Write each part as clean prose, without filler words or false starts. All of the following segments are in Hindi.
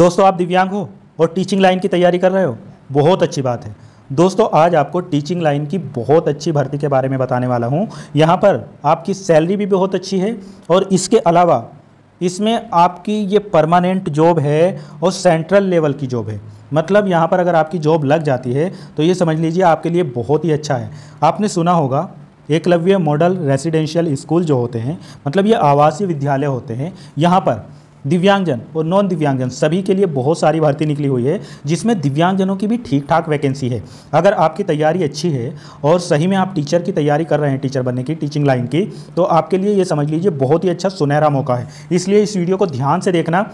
दोस्तों, आप दिव्यांग हो और टीचिंग लाइन की तैयारी कर रहे हो, बहुत अच्छी बात है। दोस्तों, आज आपको टीचिंग लाइन की बहुत अच्छी भर्ती के बारे में बताने वाला हूँ। यहाँ पर आपकी सैलरी भी बहुत अच्छी है और इसके अलावा इसमें आपकी ये परमानेंट जॉब है और सेंट्रल लेवल की जॉब है। मतलब यहाँ पर अगर आपकी जॉब लग जाती है तो ये समझ लीजिए आपके लिए बहुत ही अच्छा है। आपने सुना होगा एकलव्य मॉडल रेसिडेंशियल स्कूल जो होते हैं, मतलब ये आवासीय विद्यालय होते हैं। यहाँ पर दिव्यांगजन और नॉन दिव्यांगजन सभी के लिए बहुत सारी भर्ती निकली हुई है, जिसमें दिव्यांगजनों की भी ठीक ठाक वैकेंसी है। अगर आपकी तैयारी अच्छी है और सही में आप टीचर की तैयारी कर रहे हैं, टीचर बनने की, टीचिंग लाइन की, तो आपके लिए ये समझ लीजिए बहुत ही अच्छा सुनहरा मौका है। इसलिए इस वीडियो को ध्यान से देखना।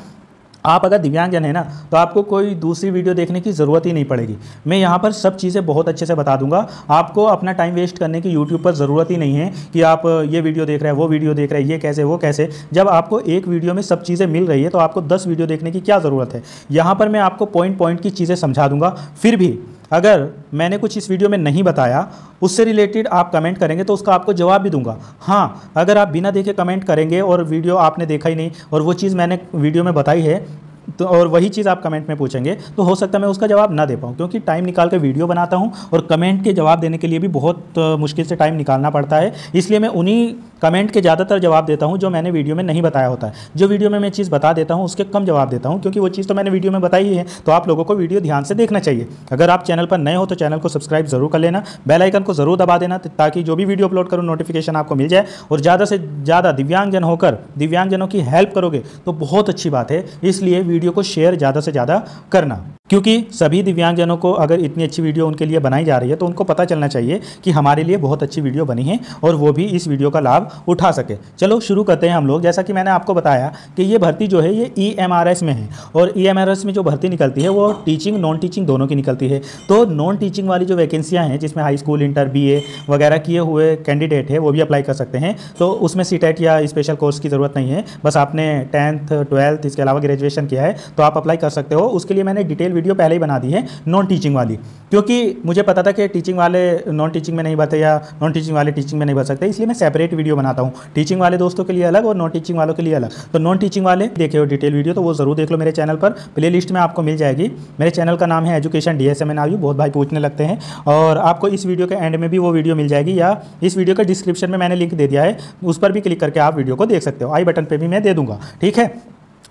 आप अगर दिव्यांगजन है ना, तो आपको कोई दूसरी वीडियो देखने की ज़रूरत ही नहीं पड़ेगी। मैं यहाँ पर सब चीज़ें बहुत अच्छे से बता दूंगा। आपको अपना टाइम वेस्ट करने की यूट्यूब पर ज़रूरत ही नहीं है कि आप ये वीडियो देख रहे हैं, वो वीडियो देख रहे हैं, ये कैसे वो कैसे। जब आपको एक वीडियो में सब चीज़ें मिल रही है तो आपको 10 वीडियो देखने की क्या ज़रूरत है। यहाँ पर मैं आपको पॉइंट पॉइंट की चीज़ें समझा दूंगा। फिर भी अगर मैंने कुछ इस वीडियो में नहीं बताया, उससे रिलेटेड आप कमेंट करेंगे तो उसका आपको जवाब भी दूंगा। हाँ, अगर आप बिना देखे कमेंट करेंगे और वीडियो आपने देखा ही नहीं और वो चीज़ मैंने वीडियो में बताई है तो और वही चीज़ आप कमेंट में पूछेंगे, तो हो सकता है मैं उसका जवाब ना दे पाऊँ, क्योंकि टाइम निकाल के वीडियो बनाता हूँ और कमेंट के जवाब देने के लिए भी बहुत मुश्किल से टाइम निकालना पड़ता है। इसलिए मैं उन्हीं कमेंट के ज़्यादातर जवाब देता हूँ जो मैंने वीडियो में नहीं बताया होता है। जो वीडियो में मैं चीज़ बता देता हूँ उसके कम जवाब देता हूँ, क्योंकि वो चीज़ तो मैंने वीडियो में बताई है। तो आप लोगों को वीडियो ध्यान से देखना चाहिए। अगर आप चैनल पर नए हो तो चैनल को सब्सक्राइब जरूर कर लेना, बेल आइकन को जरूर दबा देना, ताकि जो भी वीडियो अपलोड करूँ नोटिफिकेशन आपको मिल जाए। और ज़्यादा से ज़्यादा दिव्यांगजन होकर दिव्यांगजनों की हेल्प करोगे तो बहुत अच्छी बात है। इसलिए वीडियो को शेयर ज़्यादा से ज़्यादा करना, क्योंकि सभी दिव्यांगजनों को अगर इतनी अच्छी वीडियो उनके लिए बनाई जा रही है तो उनको पता चलना चाहिए कि हमारे लिए बहुत अच्छी वीडियो बनी है और वो भी इस वीडियो का लाभ उठा सके। चलो शुरू करते हैं हम लोग। जैसा कि मैंने आपको बताया कि ये भर्ती जो है ये EMRS में है, और EMRS में जो भर्ती निकलती है वो टीचिंग नॉन टीचिंग दोनों की निकलती है। तो नॉन टीचिंग वाली जो वैकेंसियाँ हैं, जिसमें हाई स्कूल, इंटर, BA वगैरह किए हुए कैंडिडेट है, वो भी अप्लाई कर सकते हैं। तो उसमें CTET या स्पेशल कोर्स की ज़रूरत नहीं है, बस आपने 10th 12th इसके अलावा ग्रेजुएशन किया है तो आप अप्लाई कर सकते हो। उसके लिए मैंने डिटेल वीडियो पहले ही बना दी है नॉन टीचिंग वाली, क्योंकि मुझे पता था कि टीचिंग वाले नॉन टीचिंग में नहीं भरते या नॉन टीचिंग वाले टीचिंग में नहीं भर सकते, इसलिए मैं सेपरेट वीडियो बनाता हूँ। टीचिंग वाले दोस्तों के लिए अलग और नॉन टीचिंग वालों के लिए अलग। तो नॉन टीचिंग वाले देखे हो डिटेल वीडियो तो वो जरूर देख लो, मेरे चैनल पर प्ले लिस्ट में आपको मिल जाएगी। मेरे चैनल का नाम है एजुकेशन DSMNRU। बहुत भाई पूछने लगते हैं, और आपको इस वीडियो के एंड में भी वो वीडियो मिल जाएगी, या इस वीडियो के डिस्क्रिप्शन में मैंने लिंक दे दिया है, उस पर भी क्लिक करके आप वीडियो को देख सकते हो। आई बटन पर भी मैं दे दूंगा। ठीक है,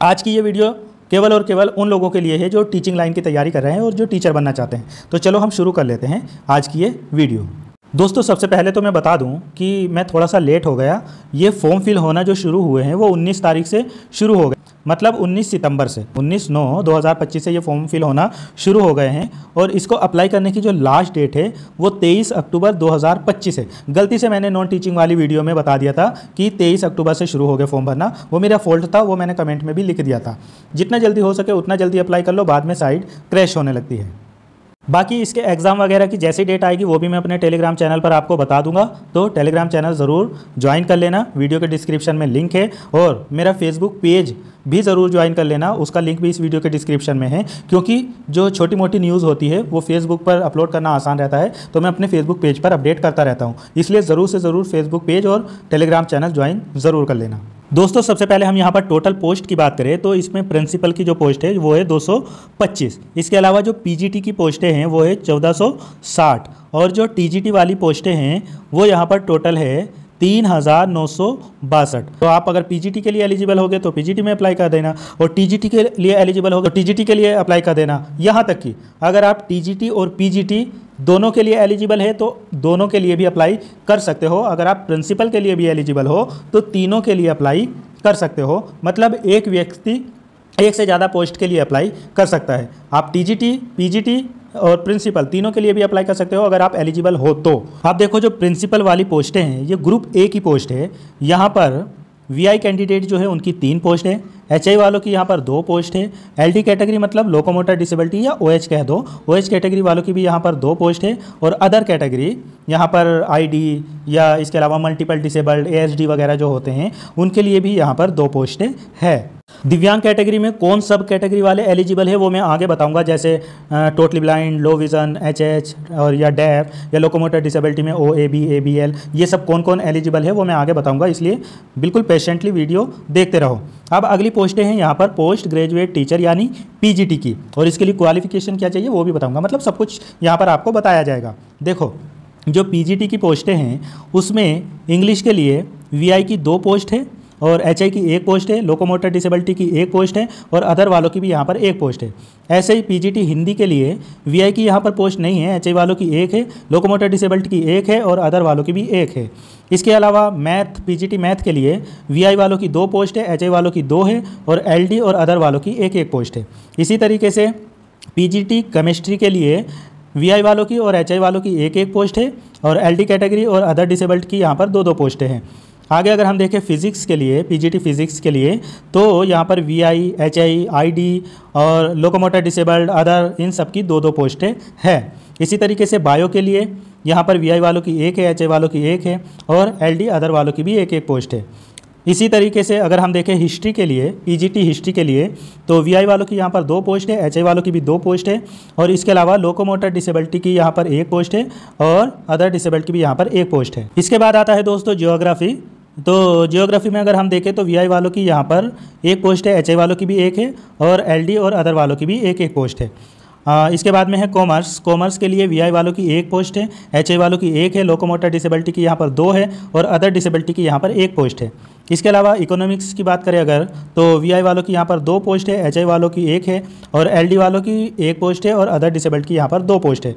आज की ये वीडियो केवल और केवल उन लोगों के लिए है जो टीचिंग लाइन की तैयारी कर रहे हैं और जो टीचर बनना चाहते हैं। तो चलो हम शुरू कर लेते हैं आज की ये वीडियो। दोस्तों, सबसे पहले तो मैं बता दूं कि मैं थोड़ा सा लेट हो गया। ये फॉर्म फिल होना जो शुरू हुए हैं वो 19 तारीख से शुरू हो गए, मतलब 19 सितंबर से, 19/9/2025 से ये फॉर्म फिल होना शुरू हो गए हैं। और इसको अप्लाई करने की जो लास्ट डेट है वो 23 अक्टूबर 2025 है। गलती से मैंने नॉन टीचिंग वाली वीडियो में बता दिया था कि 23 अक्टूबर से शुरू हो गए फॉर्म भरना, वो मेरा फॉल्ट था, वो मैंने कमेंट में भी लिख दिया था। जितना जल्दी हो सके उतना जल्दी अप्लाई कर लो, बाद में साइट क्रैश होने लगती है। बाकी इसके एग्ज़ाम वगैरह की जैसी डेट आएगी वो भी मैं अपने टेलीग्राम चैनल पर आपको बता दूंगा, तो टेलीग्राम चैनल ज़रूर ज्वाइन कर लेना। वीडियो के डिस्क्रिप्शन में लिंक है, और मेरा फेसबुक पेज भी ज़रूर ज्वाइन कर लेना, उसका लिंक भी इस वीडियो के डिस्क्रिप्शन में है। क्योंकि जो छोटी मोटी न्यूज़ होती है वो फेसबुक पर अपलोड करना आसान रहता है, तो मैं अपने फेसबुक पेज पर अपडेट करता रहता हूँ। इसलिए ज़रूर से ज़रूर फेसबुक पेज और टेलीग्राम चैनल ज्वाइन ज़रूर कर लेना। दोस्तों, सबसे पहले हम यहाँ पर टोटल पोस्ट की बात करें तो इसमें प्रिंसिपल की जो पोस्ट है वो है 225। इसके अलावा जो PGT की पोस्टें हैं वो है 1460, और जो TGT वाली पोस्टें हैं वो यहाँ पर टोटल है 3962। तो आप अगर PGT के लिए एलिजिबल होगे तो PGT में अप्लाई कर देना, और TGT के लिए एलिजिबल होगे तो TGT के लिए अप्लाई कर देना। यहाँ तक कि अगर आप TGT और PGT दोनों के लिए एलिजिबल है तो दोनों के लिए भी अप्लाई कर सकते हो। अगर आप प्रिंसिपल के लिए भी एलिजिबल हो तो तीनों के लिए अप्लाई कर सकते हो। मतलब एक व्यक्ति एक से ज़्यादा पोस्ट के लिए अप्लाई कर सकता है। आप TGT, PGT और प्रिंसिपल तीनों के लिए भी अप्लाई कर सकते हो अगर आप एलिजिबल हो तो। आप देखो, जो प्रिंसिपल वाली पोस्टें हैं ये ग्रुप A की पोस्ट है। यहाँ पर VI कैंडिडेट जो है उनकी 3 पोस्ट है, HI वालों की यहाँ पर 2 पोस्ट है, LD कैटेगरी मतलब लोकोमोटर डिसेबिलिटी या OH कह दो, OH कैटेगरी वालों की भी यहाँ पर 2 पोस्ट है, और अदर कैटेगरी यहाँ पर ID या इसके अलावा मल्टीपल डिसेबल्ड, ASD वगैरह जो होते हैं उनके लिए भी यहाँ पर 2 पोस्टें है। दिव्यांग कैटेगरी में कौन सब कैटेगरी वाले एलिजिबल है वो मैं आगे बताऊंगा, जैसे टोटली ब्लाइंड, लो विज़न, एचएच और या डेफ या लोकोमोटर डिसेबिलिटी में ओएबी, एबीएल, ये सब कौन कौन एलिजिबल है वो मैं आगे बताऊंगा, इसलिए बिल्कुल पेशेंटली वीडियो देखते रहो। अब अगली पोस्टें हैं यहाँ पर पोस्ट ग्रेजुएट टीचर यानी पीजीटी की, और इसके लिए क्वालिफिकेशन क्या चाहिए वो भी बताऊँगा, मतलब सब कुछ यहाँ पर आपको बताया जाएगा। देखो, जो पीजीटी की पोस्टें हैं उसमें इंग्लिश के लिए वीआई की 2 पोस्ट है और एचआई की 1 पोस्ट है, लोकोमोटर डिसेबिलिटी की 1 पोस्ट है और अदर वालों की भी यहाँ पर 1 पोस्ट है। ऐसे ही पीजीटी हिंदी के लिए वीआई की यहाँ पर पोस्ट नहीं है, एचआई वालों की 1 है, लोकोमोटर डिसेबिलिटी की 1 है और अदर वालों की भी 1 है। इसके अलावा मैथ, पीजीटी मैथ के लिए वीआई वालों की 2 पोस्ट है, एचआई वालों की 2 है और एलडी और अदर वालों की 1 पोस्ट है। इसी तरीके से पीजीटी केमिस्ट्री के लिए वीआई वालों की और एचआई वालों की 1 पोस्ट है और एलडी कैटेगरी और अदर डिसेबल्ड की यहाँ पर 2 पोस्टें हैं। आगे अगर हम देखें फिज़िक्स के लिए, पीजीटी फिज़िक्स के लिए, तो यहाँ पर वीआई, एचआई, आईडी और लोकोमोटर डिसेबल्ड अदर इन सब की 2 पोस्टें हैं। इसी तरीके से बायो के लिए यहाँ पर वीआई वालों की 1 है, एचआई वालों की 1 है और एलडी अदर वालों की भी 1 पोस्ट है। इसी तरीके से अगर हम देखें हिस्ट्री के लिए, पीजीटी हिस्ट्री के लिए, तो वीआई वालों की यहाँ पर 2 पोस्ट है, एचआई वालों की भी 2 पोस्ट है और इसके अलावा लोकोमोटर डिसेबिलिटी की यहाँ पर 1 पोस्ट है और अदर डिसेबिलिटी की भी यहाँ पर 1 पोस्ट है। इसके बाद आता है दोस्तों ज्योग्राफी। तो ज्योग्राफी में अगर हम देखें तो वीआई वालों की यहाँ पर 1 पोस्ट है, एचआई वालों की भी 1 है और एलडी और अदर वालों की भी 1 पोस्ट है। इसके बाद में है कॉमर्स। कॉमर्स के लिए वीआई वालों की 1 पोस्ट है, एचआई वालों की 1 है, लोकोमोटर डिसेबिलिटी की यहाँ पर 2 है और अदर डिसेबिलिटी की यहाँ पर 1 पोस्ट है। इसके अलावा इकोनॉमिक्स की बात करें अगर, तो वीआई वालों की यहाँ पर 2 पोस्ट है, एचआई वालों की 1 है और एलडी वालों की 1 पोस्ट है और अदर डिसेबिलिटी की यहाँ पर 2 पोस्ट है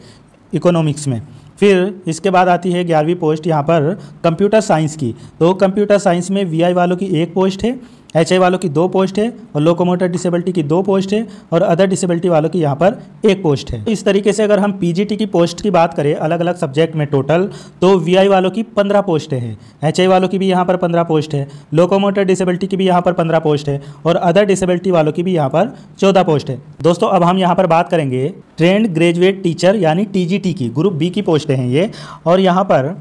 इकोनॉमिक्स में। फिर इसके बाद आती है 11वीं पोस्ट यहाँ पर कंप्यूटर साइंस की। तो कंप्यूटर साइंस में वीआई वालों की 1 पोस्ट है, एचआई वालों की 2 पोस्ट है और लोकोमोटर डिसेबिलिटी की 2 पोस्ट है और अदर डिसेबिलिटी वालों की यहाँ पर 1 पोस्ट है। इस तरीके से अगर हम पीजीटी की पोस्ट की बात करें अलग अलग सब्जेक्ट में टोटल, तो वीआई वालों की 15 पोस्टें हैं, एचआई वालों की भी यहाँ पर 15 पोस्ट है, लोकोमोटर डिसेबिलिटी की भी यहाँ पर 15 पोस्ट है और अदर डिसेबिलिटी वालों की भी यहाँ पर 14 पोस्ट है। दोस्तों अब हम यहाँ पर बात करेंगे ट्रेंड ग्रेजुएट टीचर यानी टीजीटी की, ग्रुप बी की पोस्टें हैं ये। और यहाँ पर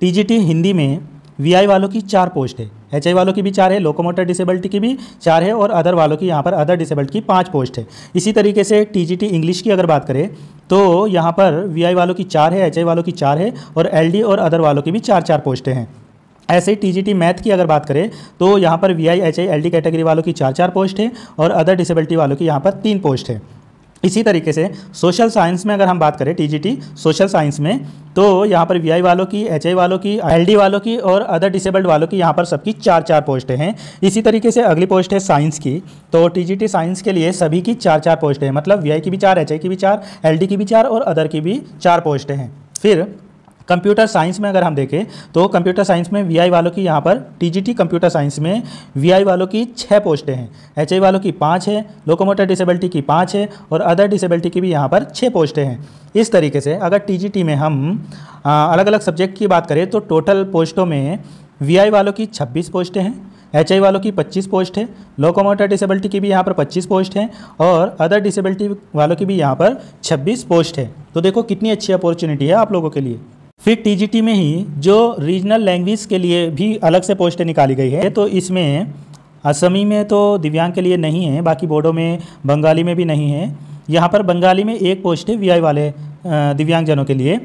टीजीटी हिंदी में वीआई वालों की 4 पोस्ट है, एचआई वालों की भी 4 है, लोकोमोटर डिसेबिलिटी की भी 4 है और अदर वालों की यहाँ पर अदर डिसेबिलिटी की 5 पोस्ट है। इसी तरीके से टीजीटी इंग्लिश की अगर बात करें तो यहाँ पर वीआई वालों की 4 है, एचआई वालों की 4 है और एलडी और अदर वालों की भी 4 पोस्टें हैं। ऐसे ही टीजीटी मैथ की अगर बात करें तो यहाँ पर वीआई, एचआई, एलडी कैटेगरी वालों की 4 पोस्ट है और अदर डिसेबिलिटी वालों की यहाँ पर 3 पोस्ट है। इसी तरीके से सोशल साइंस में अगर हम बात करें टीजीटी सोशल साइंस में, तो यहाँ पर वीआई वालों की, एचआई वालों की, एलडी वालों की और अदर डिसेबल्ड वालों की यहाँ पर सबकी 4 पोस्टें हैं। इसी तरीके से अगली पोस्ट है साइंस की। तो टीजीटी साइंस के लिए सभी की 4 पोस्टें हैं, मतलब वीआई की भी 4, एचआई की भी 4, एलडी की भी 4 और अदर की भी 4 पोस्टें हैं। फिर कंप्यूटर साइंस में अगर हम देखें तो कंप्यूटर साइंस में वीआई वालों की यहाँ पर टीजीटी कंप्यूटर साइंस में वीआई वालों की 6 पोस्टें हैं, एचआई वालों की 5 है, लोकोमोटर डिसेबिलिटी की 5 है और अदर डिसेबिलिटी की भी यहाँ पर 6 पोस्टें हैं। इस तरीके से अगर टीजीटी में हम अलग अलग सब्जेक्ट की बात करें तो टोटल पोस्टों में वीआई वालों की 26 पोस्टें हैं, एचआई वालों की 25 पोस्ट है, लोकोमोटर डिसेबिलिटी की भी यहाँ पर 25 पोस्ट हैं और अदर डिसेबिलिटी वालों की भी यहाँ पर 26 पोस्ट है। तो देखो कितनी अच्छी अपॉर्चुनिटी है आप लोगों के लिए। फिर टीजीटी में ही जो रीजनल लैंग्वेज के लिए भी अलग से पोस्टें निकाली गई है, तो इसमें असमी में तो दिव्यांग के लिए नहीं है, बाकी बोडो में, बंगाली में भी नहीं है। यहाँ पर बंगाली में 1 पोस्ट है वीआई वाले दिव्यांगजनों के लिए।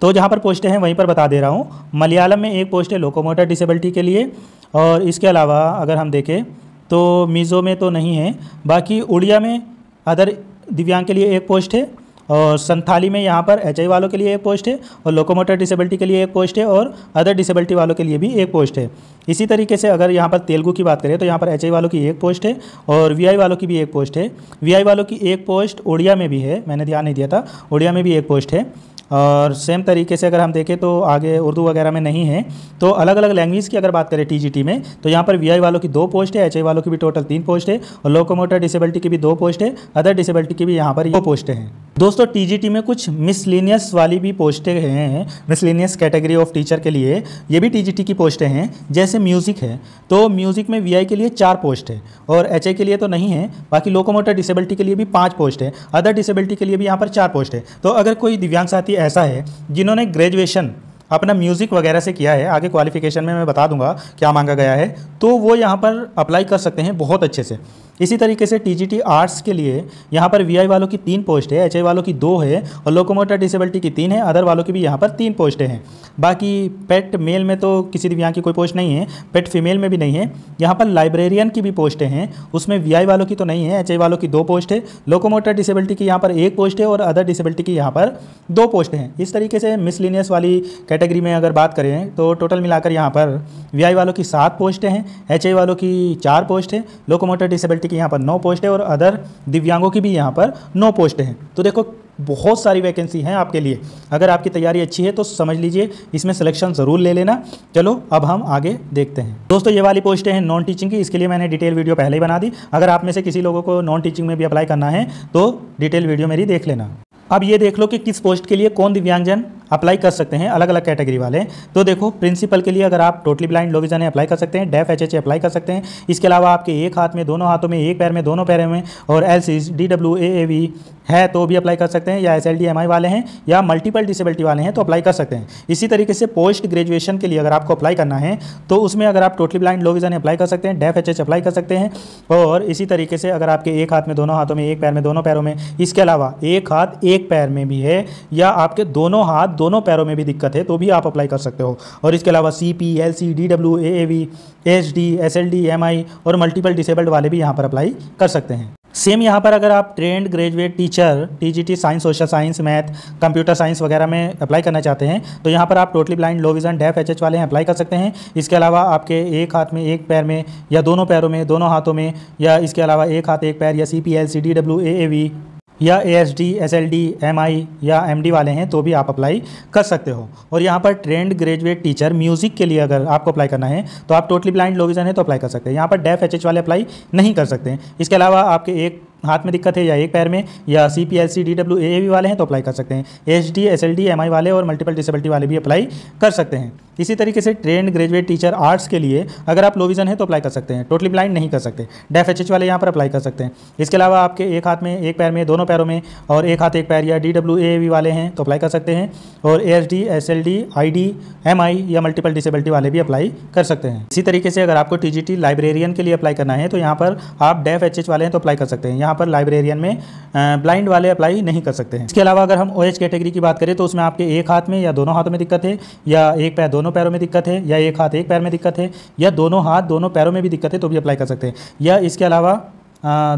तो जहाँ पर पोस्टें हैं वहीं पर बता दे रहा हूँ। मलयालम में 1 पोस्ट है लोकोमोटर डिसेबिलिटी के लिए और इसके अलावा अगर हम देखें तो मिज़ो में तो नहीं है, बाकी उड़िया में अदर दिव्यांग के लिए 1 पोस्ट है और संथाली में यहाँ पर एचआई वालों के लिए 1 पोस्ट है और लोकोमोटर डिसेबिलिटी के लिए 1 पोस्ट है और अदर डिसेबिलिटी वालों के लिए भी 1 पोस्ट है। इसी तरीके से अगर यहाँ पर तेलुगु की बात करें तो यहाँ पर एचआई वालों की 1 पोस्ट है और वीआई वालों की भी 1 पोस्ट है। वीआई वालों की 1 पोस्ट उड़िया में भी है, मैंने ध्यान नहीं दिया था, उड़िया में भी 1 पोस्ट है। और सेम तरीके से अगर हम देखें तो आगे उर्दू वगैरह में नहीं है। तो अलग अलग लैंग्वेज की अगर बात करें टीजीटी में तो यहाँ पर वीआई वालों की 2 पोस्ट है, एचआई वालों की भी टोटल 3 पोस्ट है और लोकोमोटर डिसेबिलिटी की भी 2 पोस्ट है, अदर डिसेबिलिटी की भी यहाँ पर 2 पोस्टें हैं। दोस्तों टीजीटी में कुछ मिसलिनियस वाली भी पोस्टें हैं, मिसलिनियस कैटेगरी ऑफ टीचर के लिए ये भी टीजीटी की पोस्टें हैं। जैसे म्यूज़िक है तो म्यूज़िक में वीआई के लिए 4 पोस्ट है और एचआई के लिए तो नहीं है, बाकी लोकोमोटर डिसेबिलिटी के लिए भी 5 पोस्ट है, अदर डिसेबिलिटी के लिए भी यहाँ पर 4 पोस्ट है। तो अगर कोई दिव्यांग साथी ऐसा है जिन्होंने ग्रेजुएशन अपना म्यूज़िक वगैरह से किया है, आगे क्वालिफिकेशन में मैं बता दूंगा क्या मांगा गया है, तो वो यहाँ पर अप्लाई कर सकते हैं बहुत अच्छे से। इसी तरीके से टीजीटी आर्ट्स के लिए यहाँ पर वीआई वालों की 3 पोस्ट है, एचआई वालों की 2 है और लोकोमोटर डिसेबिलिटी की 3 है, अदर वालों की भी यहाँ पर 3 पोस्टें हैं। बाकी पेट मेल में तो किसी दिव्यांग की कोई पोस्ट नहीं है, पेट फीमेल में भी नहीं है। यहाँ पर लाइब्रेरियन की भी पोस्टें हैं, उसमें वीआई वालों की तो नहीं है, एचआई वालों की 2 पोस्ट है, लोकोमोटर डिसेबिलिटी की यहाँ पर 1 पोस्ट है और अदर डिसेबिलिटी की यहाँ पर 2 पोस्ट हैं। इस तरीके से मिसलिनियस वाली कैटेगरी में अगर बात करें तो टोटल मिलाकर यहाँ पर वीआई वालों की 7 पोस्टें हैं, एचआई वालों की 4 पोस्ट है, लोकोमोटर डिसेबिलिटी की यहाँ पर 9 पोस्ट है और अदर दिव्यांगों की भी यहाँ पर 9 पोस्ट हैं। तो देखो बहुत सारी वैकेंसी हैं आपके लिए, अगर आपकी तैयारी अच्छी है तो समझ लीजिए इसमें सिलेक्शन ज़रूर ले लेना। चलो अब हम आगे देखते हैं। दोस्तों ये वाली पोस्टें हैं नॉन टीचिंग की, इसके लिए मैंने डिटेल वीडियो पहले ही बना दी। अगर आप में से किसी लोगों को नॉन टीचिंग में भी अप्लाई करना है तो डिटेल वीडियो मेरी देख लेना। अब ये देख लो कि किस पोस्ट के लिए कौन दिव्यांगजन अप्लाई कर सकते हैं, अलग अलग कैटेगरी वाले। तो देखो प्रिंसिपल के लिए अगर आप टोटली ब्लाइंड लो विजन है अप्लाई कर सकते हैं, डेफ एचएच अप्लाई कर सकते हैं। इसके अलावा आपके एक हाथ में, दोनों हाथों में, एक पैर में, दोनों पैरों में और एलसीज DWAAV है तो भी अप्लाई कर सकते हैं, या SLD MI वाले हैं या मल्टीपल डिसेबिलिटी वाले हैं तो अप्लाई कर सकते हैं। इसी तरीके से पोस्ट ग्रेजुएशन के लिए अगर आपको अप्लाई करना है तो उसमें अगर आप totally blind low vision apply कर सकते हैं, डेफ एचएच अप्लाई कर सकते हैं। और इसी तरीके से अगर आपके एक हाथ में, दोनों हाथों में, एक पैर में, दोनों पैरों में, इसके अलावा एक हाथ एक पैर में भी है या आपके दोनों हाथ दोनों पैरों में भी दिक्कत है तो भी आप अप्लाई कर सकते हो। और इसके अलावा CP, LC, DWAAV, SD, SLD, MI और मल्टीपल डिसेबल्ड वाले भी यहाँ पर अप्लाई कर सकते हैं। सेम यहाँ पर अगर आप trained graduate teacher TGT science, social science, math, computer science वगैरह में अप्लाई करना चाहते हैं तो यहाँ पर आप totally blind low vision deaf HH वाले हैं अप्लाई कर सकते हैं। इसके अलावा आपके एक हाथ में, एक पैर में या दोनों पैरों में, दोनों हाथों में या इसके अलावा एक हाथ एक पैर या CP, LC, DWAAV या ASD, SLD, MI या MD वाले हैं तो भी आप अप्लाई कर सकते हो। और यहाँ पर ट्रेंड ग्रेजुएट टीचर म्यूज़िक के लिए अगर आपको अप्लाई करना है तो आप टोटली ब्लाइंड लो विजन है तो अप्लाई कर सकते हैं। यहाँ पर डेफ एचएच वाले अप्लाई नहीं कर सकते हैं। इसके अलावा आपके एक हाथ में दिक्कत है या एक पैर में या CP, LC, DWAAV वाले हैं तो अप्लाई कर सकते हैं। ASD, SLD, MI वाले और मल्टीपल डिसेबिलिटी वाले भी अप्लाई कर सकते हैं। इसी तरीके से ट्रेंड ग्रेजुएट टीचर आर्ट्स के लिए अगर आप लो विजन है तो अप्लाई कर सकते हैं, टोटली ब्लाइंड नहीं कर सकते। डेफ एचएच वाले यहाँ पर अप्लाई कर सकते हैं। इसके अलावा आपके एक हाथ में, एक पैर में, दोनों पैरों में और एक हाथ एक पैर या DWAAV वाले हैं तो अप्लाई कर सकते हैं। और ASD, SLD, ID, MI या मल्टीपल डिसेबिलिटी वाले भी अप्लाई कर सकते हैं। इसी तरीके से अगर आपको TGT लाइब्रेरियन के लिए अप्लाई करना है तो यहाँ पर आप डेफ एचएच वाले हैं तो अप्लाई कर सकते हैं। यहाँ पर लाइब्रेरियन में ब्लाइंड वाले अप्लाई नहीं कर सकते हैं। इसके अलावा अगर हम OH कैटेगरी की बात करें तो उसमें आपके एक हाथ में या दोनों हाथों में दिक्कत है या एक पैर दोनों पैरों में दिक्कत है या एक हाथ एक पैर में दिक्कत है या दोनों हाथ दोनों पैरों में भी दिक्कत है तो भी अप्लाई कर सकते हैं। या इसके अलावा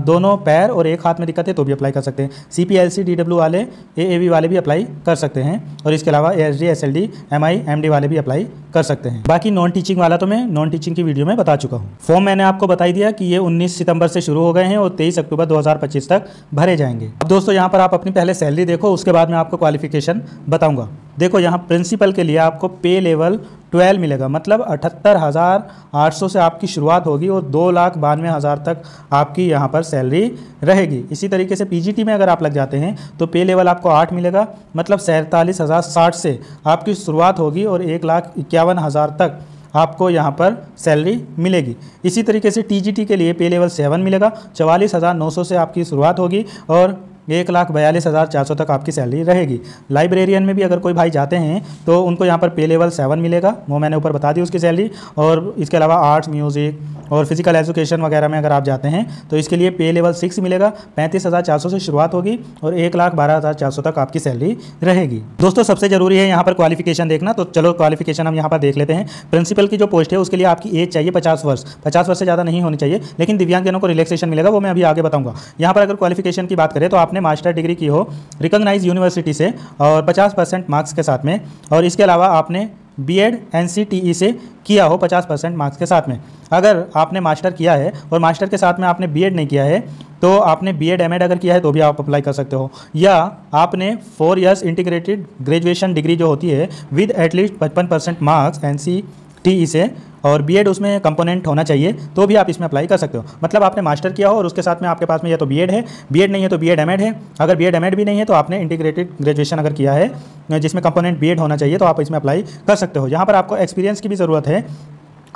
दोनों पैर और एक हाथ में दिक्कत है तो भी अप्लाई कर सकते हैं। CP, LC, DW वाले, AAV वाले भी अप्लाई कर सकते हैं। और इसके अलावा ASD, SLD, MI, MD वाले भी अप्लाई कर सकते हैं। बाकी नॉन टीचिंग वाला तो मैं नॉन टीचिंग की वीडियो में बता चुका हूँ। फॉर्म मैंने आपको बताई दिया कि ये 19 सितंबर से शुरू हो गए हैं और 23 अक्टूबर 2025 तक भरे जाएंगे। अब दोस्तों यहाँ पर आप अपनी पहले सैलरी देखो, उसके बाद मैं आपको क्वालिफिकेशन बताऊँगा। देखो यहाँ प्रिंसिपल के लिए आपको पे लेवल 12 मिलेगा, मतलब 78,800 से आपकी शुरुआत होगी और 2,92,000 तक आपकी यहाँ पर सैलरी रहेगी। इसी तरीके से PGT में अगर आप लग जाते हैं तो पे लेवल आपको 8 मिलेगा, मतलब 47,060 से आपकी शुरुआत होगी और 1,51,000 तक आपको यहाँ पर सैलरी मिलेगी। इसी तरीके से TGT के लिए पे लेवल 7 मिलेगा, 44,900 से आपकी शुरुआत होगी और 1,42,400 तक आपकी सैलरी रहेगी। लाइब्रेरियन में भी अगर कोई भाई जाते हैं तो उनको यहाँ पर पे लेवल 7 मिलेगा, वो मैंने ऊपर बता दी उसकी सैलरी। और इसके अलावा आर्ट्स, म्यूज़िक और फिजिकल एजुकेशन वगैरह में अगर आप जाते हैं तो इसके लिए पे लेवल 6 मिलेगा, 35,400 से शुरुआत होगी और 1,12,400 तक आपकी सैलरी रहेगी। दोस्तों सबसे ज़रूरी है यहाँ पर क्वालिफिकेशन देखना, तो चलो क्वालिफिकेशन हम यहाँ पर देख लेते हैं। प्रिंसिपल की जो पोस्ट है उसके लिए आपकी एज चाहिए 50 वर्ष, 50 वर्ष से ज़्यादा नहीं होनी चाहिए, लेकिन दिव्यांगजनों को रिलैक्सेशन मिलेगा, वो मैं अभी आगे बताऊँगा। यहाँ पर अगर क्वालिफिकेशन की बात करें तो आपने मास्टर डिग्री की हो रिकॉग्नाइज यूनिवर्सिटी से और 50% मार्क्स के साथ में, और इसके अलावा आपने BEd NCTE से किया हो 50% मार्क्स के साथ में। अगर आपने मास्टर किया है और मास्टर के साथ में आपने BEd नहीं किया है तो आपने BEd MAd अगर किया है तो भी आप अप्लाई कर सकते हो, या आपने 4 इयर्स इंटीग्रेटेड ग्रेजुएशन डिग्री जो होती है विद एटलीस्ट 55% मार्क्स NCTE से और BEd उसमें कंपोनेंट होना चाहिए तो भी आप इसमें अप्लाई कर सकते हो। मतलब आपने मास्टर किया हो और उसके साथ में आपके पास में या तो BEd है, BEd नहीं है तो BEd MAd है। अगर BEd MAd भी नहीं है तो आपने इंटीग्रेटेड ग्रेजुएशन अगर किया है जिसमें कंपोनेंट BEd होना चाहिए तो आप इसमें अप्लाई कर सकते हो। यहाँ पर आपको एक्सपीरियंस की भी ज़रूरत है।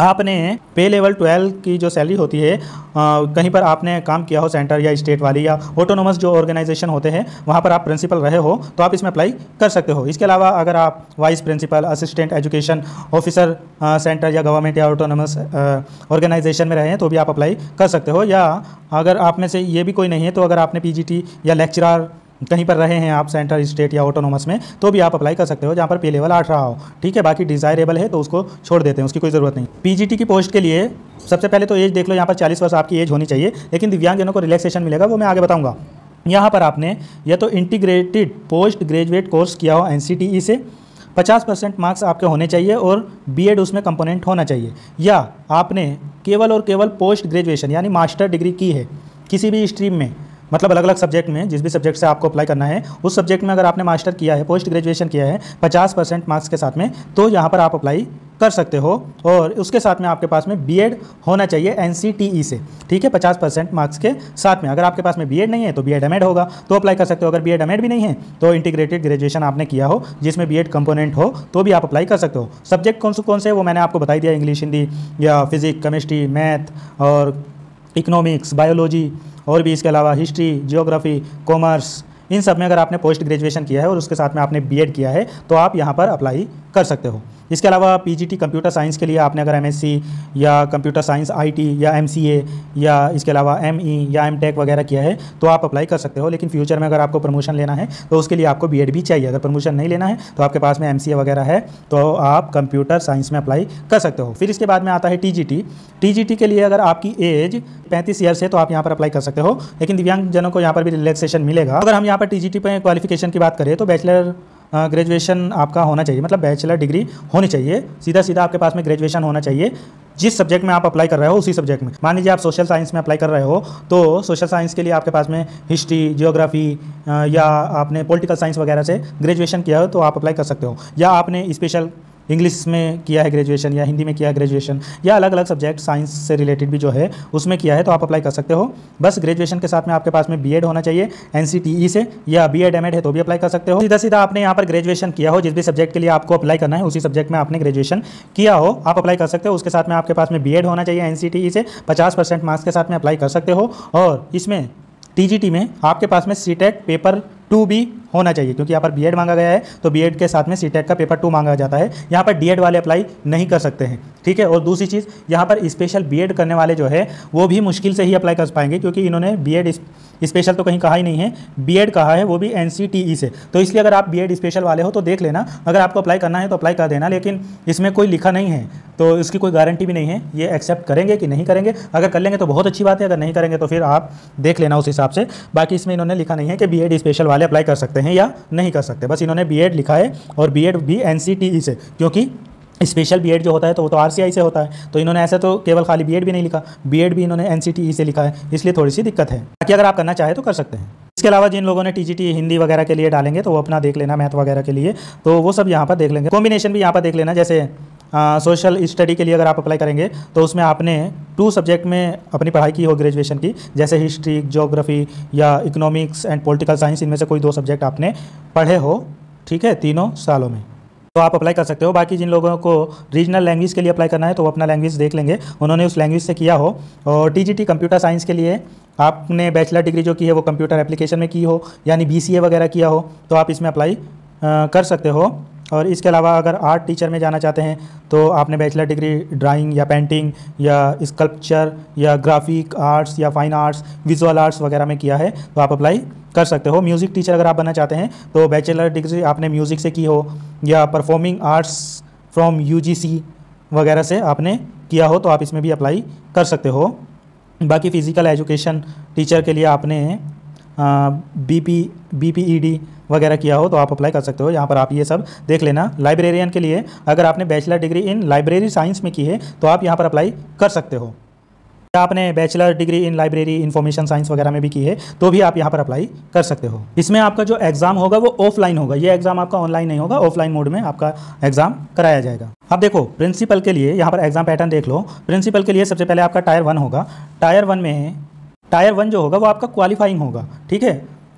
आपने पे लेवल 12 की जो सैलरी होती है, कहीं पर आपने काम किया हो सेंटर या स्टेट वाली या ऑटोनोमस जो ऑर्गेनाइजेशन होते हैं वहाँ पर आप प्रिंसिपल रहे हो तो आप इसमें अप्लाई कर सकते हो। इसके अलावा अगर आप vice principal, assistant education officer center या गवर्नमेंट या ऑटोनोमस ऑर्गेनाइजेशन में रहे हैं तो भी आप अप्लाई कर सकते हो। या अगर आप में से ये भी कोई नहीं है तो अगर आपने पीजीटी या लेक्चरर कहीं पर रहे हैं आप सेंटर, स्टेट या ऑटोनोमस में तो भी आप अप्लाई कर सकते हो जहाँ पर पे लेवल 8 रहा हो। ठीक है, बाकी डिज़ायरेबल है तो उसको छोड़ देते हैं, उसकी कोई ज़रूरत नहीं। पीजीटी की पोस्ट के लिए सबसे पहले तो एज देख लो, यहाँ पर 40 वर्ष आपकी एज होनी चाहिए, लेकिन दिव्यांगजनों को रिलैक्सेशन मिलेगा, वो मैं आगे बताऊँगा। यहाँ पर आपने या तो इंटीग्रेटेड पोस्ट ग्रेजुएट कोर्स किया हो NCTE से, 50% मार्क्स आपके होने चाहिए और बीएड उसमें कंपोनेंट होना चाहिए, या आपने केवल और केवल पोस्ट ग्रेजुएशन यानी मास्टर डिग्री की है किसी भी स्ट्रीम में, मतलब अलग अलग सब्जेक्ट में, जिस भी सब्जेक्ट से आपको अप्लाई करना है उस सब्जेक्ट में अगर आपने मास्टर किया है, पोस्ट ग्रेजुएशन किया है 50% मार्क्स के साथ में, तो यहाँ पर आप अप्लाई कर सकते हो। और उसके साथ में आपके पास में बीएड होना चाहिए NCTE से। ठीक है, 50% मार्क्स के साथ में। अगर आपके पास में बीएड नहीं है तो बीएड एमएड होगा तो अप्लाई कर सकते हो। अगर बीएड एमएड भी नहीं है तो इंटीग्रेटेड ग्रेजुएशन आपने किया हो जिसमें बीएड कंपोनेंट हो तो भी आप अप्लाई कर सकते हो। सब्जेक्ट कौन से वो मैंने आपको बता दिया, इंग्लिश, हिंदी या फिजिक्स, केमिस्ट्री, मैथ और इकोनॉमिक्स, बायोलॉजी, और भी इसके अलावा हिस्ट्री, जियोग्राफी, कॉमर्स, इन सब में अगर आपने पोस्ट ग्रेजुएशन किया है और उसके साथ में आपने बीएड किया है तो आप यहाँ पर अप्लाई कर सकते हो। इसके अलावा पीजीटी कंप्यूटर साइंस के लिए आपने अगर एमएससी या कंप्यूटर साइंस आईटी या एमसीए या इसके अलावा एमई या एमटेक वगैरह किया है तो आप अप्लाई कर सकते हो। लेकिन फ्यूचर में अगर आपको प्रमोशन लेना है तो उसके लिए आपको बीएड भी चाहिए। अगर प्रमोशन नहीं लेना है तो आपके पास में एमसीए वगैरह है तो आप कंप्यूटर साइंस में अप्लाई कर सकते हो। फिर इसके बाद में आता है टीजीटी के लिए अगर आपकी एज 35 ईयर्स है तो आप यहाँ पर अप्लाई कर सकते हो, लेकिन दिव्यांगजनों को यहाँ पर भी रिलैक्सेशन मिलेगा। अगर हम यहाँ पर टीजीटी पे क्वालिफिकेशन की बात करें तो बैचलर ग्रेजुएशन आपका होना चाहिए, मतलब बैचलर डिग्री होनी चाहिए। सीधा आपके पास में ग्रेजुएशन होना चाहिए जिस सब्जेक्ट में आप अप्लाई कर रहे हो उसी सब्जेक्ट में। मान लीजिए आप सोशल साइंस में अप्लाई कर रहे हो तो सोशल साइंस के लिए आपके पास में हिस्ट्री, जियोग्राफी या आपने पॉलिटिकल साइंस वगैरह से ग्रेजुएशन किया हो तो आप अप्लाई कर सकते हो। या आपने स्पेशल इंग्लिश में किया है ग्रेजुएशन या हिंदी में किया है ग्रेजुएशन या अलग अलग सब्जेक्ट साइंस से रिलेटेड भी जो है उसमें किया है तो आप अप्लाई कर सकते हो। बस ग्रेजुएशन के साथ में आपके पास में बीएड होना चाहिए NCTE से, या बीएड एमएड है तो भी अप्लाई कर सकते हो। सीधा आपने यहाँ पर ग्रेजुएशन किया हो, जिस भी सब्जेक्ट के लिए आपको अप्लाई करना है उसी सब्जेक्ट में आपने ग्रेजुएशन किया हो आप अप्लाई कर सकते हो। उसके साथ में आपके पास में बीएड होना चाहिए NCTE से, 50% मार्क्स के साथ में अप्लाई कर सकते हो। और इसमें टीजीटी में आपके पास में सीटेट पेपर 2 भी होना चाहिए, क्योंकि यहाँ पर बीएड मांगा गया है तो बीएड के साथ में सीटेट का पेपर 2 मांगा जाता है। यहाँ पर डीएड वाले अप्लाई नहीं कर सकते हैं। ठीक है, और दूसरी चीज़ यहाँ पर स्पेशल बीएड करने वाले जो है वो भी मुश्किल से ही अप्लाई कर पाएंगे, क्योंकि इन्होंने बीएड स्पेशल तो कहीं कहा ही नहीं है, बीएड कहा है वो भी NCTE से। तो इसलिए अगर आप बीएड स्पेशल वाले हो तो देख लेना, अगर आपको अप्लाई करना है तो अप्लाई कर देना, लेकिन इसमें कोई लिखा नहीं है तो इसकी कोई गारंटी भी नहीं है ये एक्सेप्ट करेंगे कि नहीं करेंगे। अगर कर लेंगे तो बहुत अच्छी बात है, अगर नहीं करेंगे तो फिर आप देख लेना उस हिसाब से। बाकी इसमें इन्होंने लिखा नहीं है कि बीएड स्पेशल वाले अप्लाई कर सकते हैं या नहीं कर सकते, बस इन्होंने बीएड लिखा है और बीएड भी NCTE से, क्योंकि स्पेशल बीएड जो होता है तो वो तो RCI से होता है। तो इन्होंने ऐसा तो केवल खाली बीएड भी नहीं लिखा, बीएड भी इन्होंने NCTE से लिखा है, इसलिए थोड़ी सी दिक्कत है। बाकी अगर आप करना चाहें तो कर सकते हैं। इसके अलावा जिन लोगों ने टीजीटी हिंदी वगैरह के लिए डालेंगे तो वो अपना देख लेना, मैथ वगैरह के लिए तो वो सब यहाँ पर देख लेंगे। कॉम्बिनेशन भी यहाँ पर देख लेना, जैसे सोशल स्टडी के लिए अगर आप अप्लाई करेंगे तो उसमें आपने 2 सब्जेक्ट में अपनी पढ़ाई की हो ग्रेजुएशन की, जैसे हिस्ट्री, ज्योग्राफी या इकोनॉमिक्स एंड पॉलिटिकल साइंस, इनमें से कोई 2 सब्जेक्ट आपने पढ़े हो, ठीक है, 3 सालों में, तो आप अप्लाई कर सकते हो। बाकी जिन लोगों को रीजनल लैंग्वेज के लिए अप्लाई करना है तो वो अपना लैंग्वेज देख लेंगे, उन्होंने उस लैंग्वेज से किया हो। और टीजीटी कंप्यूटर साइंस के लिए आपने बैचलर डिग्री जो की है वो कंप्यूटर एप्लीकेशन में की हो, यानी BCA वगैरह किया हो तो आप इसमें अप्लाई कर सकते हो। और इसके अलावा अगर आर्ट टीचर में जाना चाहते हैं तो आपने बैचलर डिग्री ड्राइंग या पेंटिंग या स्कल्पचर या ग्राफिक आर्ट्स या फाइन आर्ट्स, विजुअल आर्ट्स वगैरह में किया है तो आप अप्लाई कर सकते हो। म्यूज़िक टीचर अगर आप बनना चाहते हैं तो बैचलर डिग्री आपने म्यूज़िक से की हो या परफॉर्मिंग आर्ट्स फ्रॉम UGC वगैरह से आपने किया हो तो आप इसमें भी अप्लाई कर सकते हो। बाकी फ़िज़िकल एजुकेशन टीचर के लिए आपने BPED वगैरह किया हो तो आप अप्लाई कर सकते हो। यहाँ पर आप ये सब देख लेना। लाइब्रेरियन के लिए अगर आपने bachelor degree in library science में की है तो आप यहाँ पर अप्लाई कर सकते हो। या आपने bachelor degree in library information science वगैरह में भी की है तो भी आप यहाँ पर अप्लाई कर सकते हो। इसमें आपका जो एग्ज़ाम होगा वो ऑफलाइन होगा, ये एग्ज़ाम आपका ऑनलाइन नहीं होगा, ऑफलाइन मोड में आपका एग्ज़ाम कराया जाएगा। अब देखो प्रिंसिपल के लिए यहाँ पर एग्ज़ाम पैटर्न देख लो। प्रिंसिपल के लिए सबसे पहले आपका टायर 1 होगा। टायर 1 जो होगा वो आपका क्वालिफाइंग होगा, ठीक है,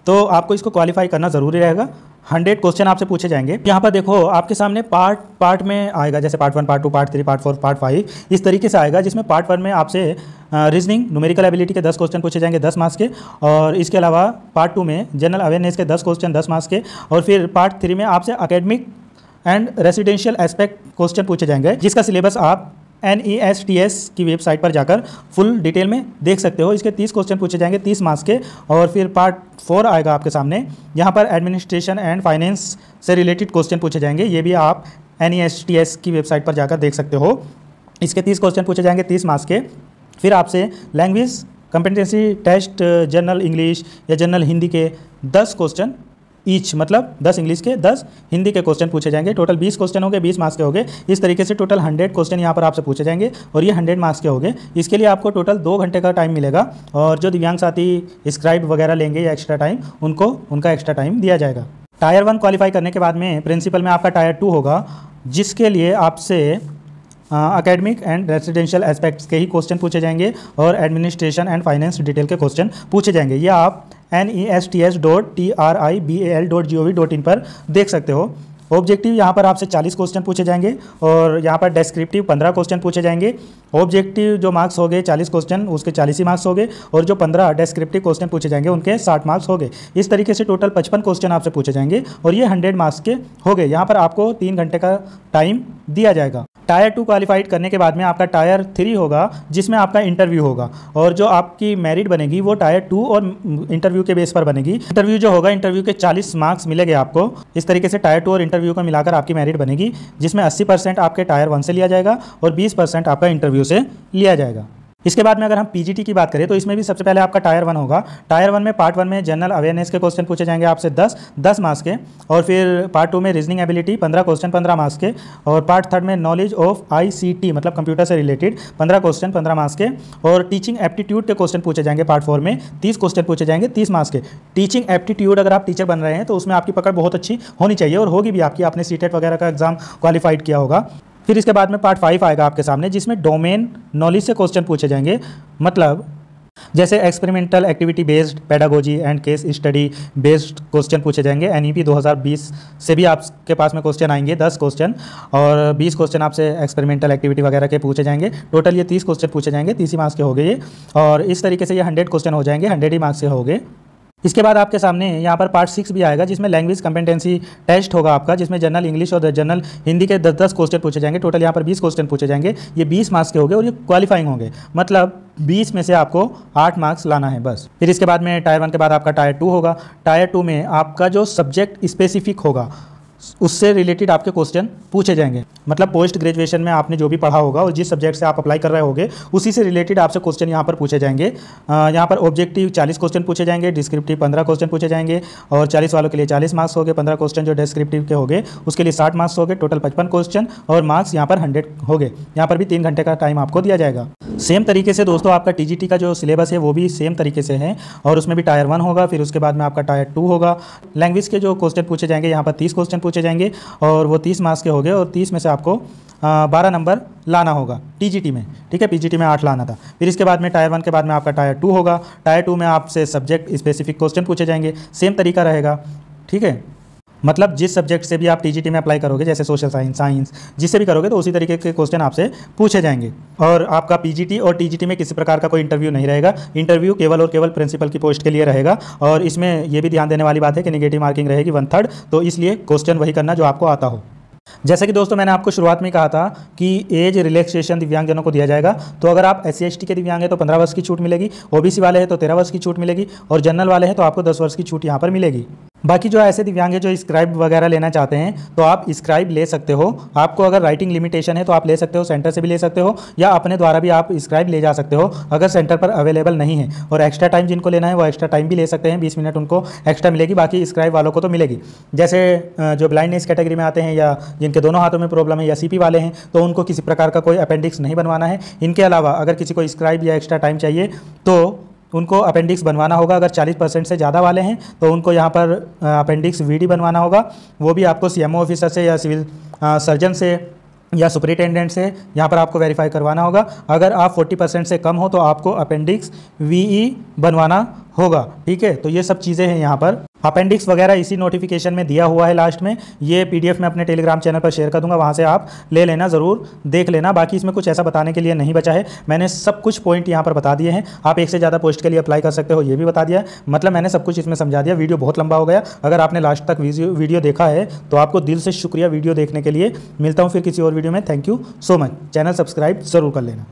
तो आपको इसको क्वालिफाई करना ज़रूरी रहेगा। 100 क्वेश्चन आपसे पूछे जाएंगे। यहाँ पर देखो आपके सामने पार्ट में आएगा, जैसे part 1, part 2, part 3, part 4, part 5 इस तरीके से आएगा, जिसमें पार्ट 1 में आपसे रीजनिंग न्यूमेरिकल एबिलिटी के 10 क्वेश्चन पूछे जाएंगे 10 मार्क्स के, और इसके अलावा पार्ट 2 में जनरल अवेयरनेस के 10 क्वेश्चन 10 मार्क्स के, और फिर पार्ट 3 में आपसे academic and residential aspect question पूछे जाएंगे, जिसका सिलेबस आप NESTS की वेबसाइट पर जाकर फुल डिटेल में देख सकते हो। इसके 30 क्वेश्चन पूछे जाएंगे 30 मार्क्स के। और फिर पार्ट 4 आएगा आपके सामने, यहाँ पर एडमिनिस्ट्रेशन एंड फाइनेंस से रिलेटेड क्वेश्चन पूछे जाएंगे, ये भी आप NESTS की वेबसाइट पर जाकर देख सकते हो। इसके 30 क्वेश्चन पूछे जाएंगे 30 मार्क्स के। फिर आपसे language competency test, general English या जनरल हिंदी के 10 क्वेश्चन ईच, मतलब 10 इंग्लिश के 10 हिंदी के क्वेश्चन पूछे जाएंगे। टोटल 20 क्वेश्चन हो गए, 20 मार्क्स के हो गए। इस तरीके से टोटल 100 क्वेश्चन यहाँ पर आपसे पूछे जाएंगे और ये 100 मार्क्स के हो गए। इसके लिए आपको टोटल 2 घंटे का टाइम मिलेगा, और जो दिव्यांग साथी स्क्राइब वगैरह लेंगे या एक्स्ट्रा टाइम, उनको उनका एक्स्ट्रा टाइम दिया जाएगा। टायर 1 क्वालिफाई करने के बाद में प्रिंसिपल में आपका टायर 2 होगा, जिसके लिए आपसे एकेडमिक एंड रेसिडेंशियल एस्पेक्ट्स के ही क्वेश्चन पूछे जाएंगे और एडमिनिस्ट्रेशन एंड फाइनेंस डिटेल के क्वेश्चन पूछे जाएंगे। ये आप NESTS.TRIBAL.gov.in पर देख सकते हो। ऑब्जेक्टिव यहाँ पर आपसे 40 क्वेश्चन पूछे जाएंगे और यहाँ पर डेस्क्रिप्टिव 15 क्वेश्चन पूछे जाएंगे। ऑब्जेक्टिव जो मार्क्स हो गए 40 क्वेश्चन, उसके 40 ही मार्क्स हो गए, और जो 15 डेस्क्रिप्टिव क्वेश्चन पूछे जाएंगे उनके 60 मार्क्स हो गए। इस तरीके से टोटल 55 क्वेश्चन आपसे पूछे जाएंगे और ये 100 मार्क्स के हो गए। यहाँ पर आपको 3 घंटे का टाइम दिया जाएगा। टायर 2 क्वालिफाइड करने के बाद में आपका टायर 3 होगा, जिसमें आपका इंटरव्यू होगा, और जो आपकी मेरिट बनेगी वो टायर 2 और इंटरव्यू के बेस पर बनेगी। इंटरव्यू जो होगा, इंटरव्यू के 40 मार्क्स मिलेंगे आपको। इस तरीके से टायर 2 और इंटरव्यू को मिलाकर आपकी मेरिट बनेगी, जिसमें 80% आपके टायर 1 से लिया जाएगा और 20% आपका इंटरव्यू से लिया जाएगा। इसके बाद में अगर हम पीजीटी की बात करें तो इसमें भी सबसे पहले आपका टायर 1 होगा। टायर 1 में पार्ट 1 में जनरल अवेयरनेस के क्वेश्चन पूछे जाएंगे आपसे 10 मार्क्स के, और फिर पार्ट 2 में रीजनिंग एबिलिटी 15 क्वेश्चन 15 मार्क्स के, और पार्ट 3 में नॉलेज ऑफ ICT मतलब कंप्यूटर से रिलेटेड 15 क्वेश्चन 15 मार्क्स के, और टीचिंग एप्टीट्यूड के क्वेश्चन पूछे जाएंगे पार्ट 4 में 30 क्वेश्चन पूछे जाएंगे 30 मार्क्स के। टीचिंग एप्टीट्यूड, अगर आप टीचर बन रहे हैं तो उसमें आपकी पकड़ बहुत अच्छी होनी चाहिए, और होगी भी आपकी, आपने CTET वगैरह का एग्जाम क्वालिफाइड किया होगा। फिर इसके बाद में पार्ट 5 आएगा आपके सामने, जिसमें डोमेन नॉलेज से क्वेश्चन पूछे जाएंगे, मतलब जैसे experimental activity based, pedagogy and case study based question पूछे जाएंगे। NEP 2020 से भी आपके पास में क्वेश्चन आएंगे 10 क्वेश्चन, और 20 क्वेश्चन आपसे एक्सपेरिमेंटल एक्टिविटी वगैरह के पूछे जाएंगे। टोटल ये 30 क्वेश्चन पूछे जाएंगे, 30 ही मार्क्स के हो गए ये, और इस तरीके से ये 100 क्वेश्चन हो जाएंगे, 100 ही मार्क्स के हो गए। इसके बाद आपके सामने यहाँ पर पार्ट 6 भी आएगा, जिसमें लैंग्वेज कॉम्पिटेंसी टेस्ट होगा आपका, जिसमें जनरल इंग्लिश और जनरल हिंदी के 10 क्वेश्चन पूछे जाएंगे। टोटल यहाँ पर 20 क्वेश्चन पूछे जाएंगे, ये 20 मार्क्स के हो गए और ये क्वालिफाइंग होंगे, मतलब 20 में से आपको 8 मार्क्स लाना है बस। फिर इसके बाद में टायर 1 के बाद आपका टायर 2 होगा। टायर 2 में आपका जो सब्जेक्ट स्पेसिफिक होगा उससे रिलेटेड आपके क्वेश्चन पूछे जाएंगे, मतलब पोस्ट ग्रेजुएशन में आपने जो भी पढ़ा होगा और जिस सब्जेक्ट से आप अप्लाई कर रहे होगे उसी से रिलेटेड आपसे क्वेश्चन यहाँ पर पूछे जाएंगे। यहाँ पर ऑब्जेक्टिव 40 क्वेश्चन पूछे जाएंगे, डिस्क्रिप्टिव 15 क्वेश्चन पूछे जाएंगे, और 40 वालों के लिए 40 मार्क्स हो गए, 15 क्वेश्चन जो डिस्क्रिप्टिव के हो गए उसके लिए 60 मार्क्स हो गए, टोटल 55 क्वेश्चन, और मार्क्स यहाँ पर 100 हो गए। यहाँ पर भी 3 घंटे का टाइम आपको दिया जाएगा। सेम तरीके से दोस्तों आपका TGT का जो सिलेबस है वो भी सेम तरीके से है, और उसमें भी टायर 1 होगा, फिर उसके बाद में आपका टायर 2 होगा। लैंग्वेज के जो क्वेश्चन पूछे जाएंगे, यहाँ पर 30 क्वेश्चन पूछे जाएंगे और वो 30 मार्क्स के हो गए, और 30 में से आपको 12 नंबर लाना होगा TGT में, ठीक है। PGT में 8 लाना था। फिर इसके बाद में टायर 1 के बाद में आपका टायर 2 होगा। टायर 2 में आपसे सब्जेक्ट स्पेसिफिक क्वेश्चन पूछे जाएंगे, सेम तरीका रहेगा, ठीक है। मतलब जिस सब्जेक्ट से भी आप TGT में अप्लाई करोगे, जैसे सोशल साइंस जिससे भी करोगे, तो उसी तरीके के क्वेश्चन आपसे पूछे जाएंगे। और आपका PGT और TGT में किसी प्रकार का कोई इंटरव्यू नहीं रहेगा। इंटरव्यू केवल और केवल प्रिंसिपल की पोस्ट के लिए रहेगा, और इसमें यह भी ध्यान देने वाली बात है कि नेगेटिव मार्किंग रहेगी 1/3, तो इसलिए क्वेश्चन वही करना जो आपको आता हो। जैसे कि दोस्तों मैंने आपको शुरुआत में कहा था कि एज रिलैक्सेशन दिव्यांगजनों को दिया जाएगा, तो अगर आप SC/ST के दिव्यांग हैं तो 15 वर्ष की छूट मिलेगी, OBC वाले हैं तो 13 वर्ष की छूट मिलेगी, और जनरल वाले हैं तो आपको 10 वर्ष की छूट यहाँ पर मिलेगी। बाकी जो ऐसे दिव्यांग है जो स्क्राइब वगैरह लेना चाहते हैं तो आप स्क्राइब ले सकते हो। आपको अगर राइटिंग लिमिटेशन है तो आप ले सकते हो, सेंटर से भी ले सकते हो, या अपने द्वारा भी आप स्क्राइब ले जा सकते हो अगर सेंटर पर अवेलेबल नहीं है। और एक्स्ट्रा टाइम जिनको लेना है वो एक्स्ट्रा टाइम भी ले सकते हैं, 20 मिनट उनको एक्स्ट्रा मिलेगी, बाकी स्क्राइब वालों को तो मिलेगी। जैसे जो ब्लाइंडनेस कैटेगरी में आते हैं या जिनके दोनों हाथों में प्रॉब्लम है या CP वाले हैं, तो उनको किसी प्रकार का कोई अपेंडिक्स नहीं बनवाना है। इनके अलावा अगर किसी को स्क्राइब या एक्स्ट्रा टाइम चाहिए तो उनको अपेंडिक्स बनवाना होगा। अगर 40% से ज़्यादा वाले हैं तो उनको यहाँ पर अपेंडिक्स VD बनवाना होगा, वो भी आपको CMO ऑफिसर से या सिविल सर्जन से या सुपरिटेंडेंट से यहाँ पर आपको वेरीफाई करवाना होगा। अगर आप 40% से कम हो तो आपको अपेंडिक्स VE बनवाना होगा। ठीक है, तो ये सब चीज़ें हैं यहाँ पर। अपेंडिक्स वगैरह इसी नोटिफिकेशन में दिया हुआ है लास्ट में। ये पीडीएफ मैं अपने टेलीग्राम चैनल पर शेयर कर दूंगा, वहाँ से आप ले लेना, ज़रूर देख लेना। बाकी इसमें कुछ ऐसा बताने के लिए नहीं बचा है, मैंने सब कुछ पॉइंट यहाँ पर बता दिए हैं। आप एक से ज़्यादा पोस्ट के लिए अप्लाई कर सकते हो, ये भी बता दिया है। मतलब मैंने सब कुछ इसमें समझा दिया। वीडियो बहुत लंबा हो गया, अगर आपने लास्ट तक वीडियो देखा है तो आपको दिल से शुक्रिया वीडियो देखने के लिए। मिलता हूँ फिर किसी और वीडियो में। Thank you so much. Channel subscribe ज़रूर कर लेना।